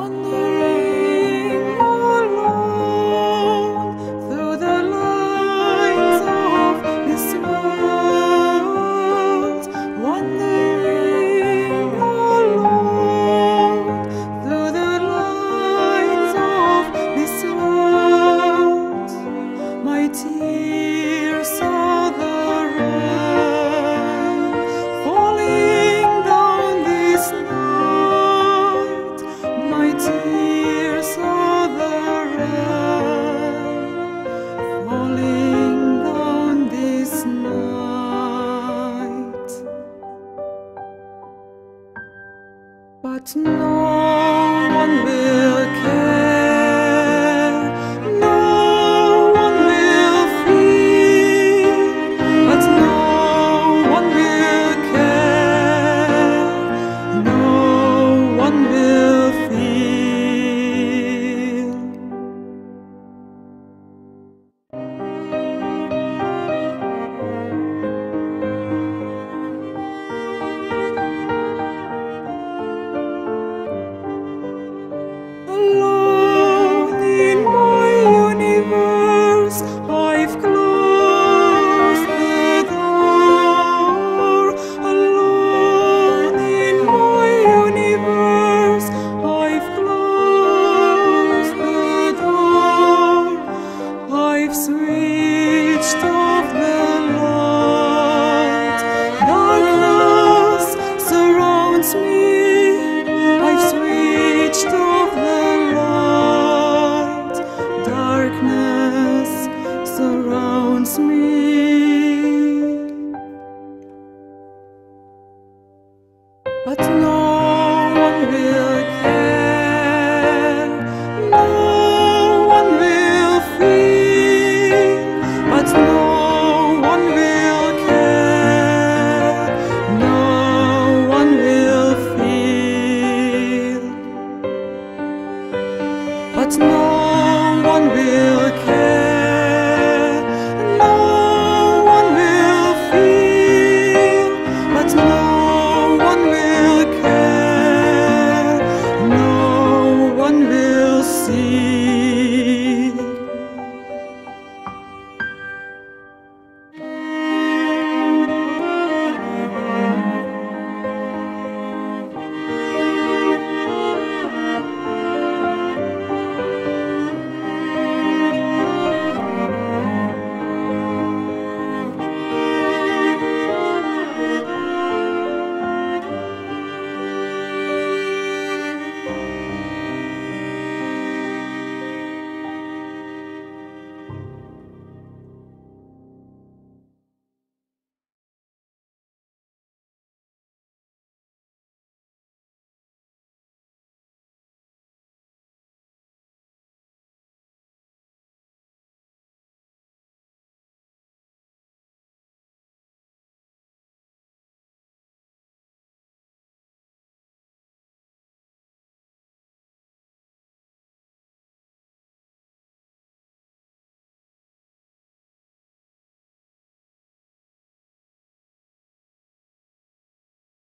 Wandering alone through the lines of this world, wandering alone through the lines of this world, my tears are the rain falling down this night. My tears are the rain falling down this night. But no one will care, no one will feel, but no one will care, no one will feel. Alone in my universe, I've closed the door. Alone in my universe, I've closed the door. I've switched off the light. Darkness surrounds me. I've switched off the light. Darkness surrounds me. But no one will care, no one will feel, but no one will care, no one will feel, but no one will care.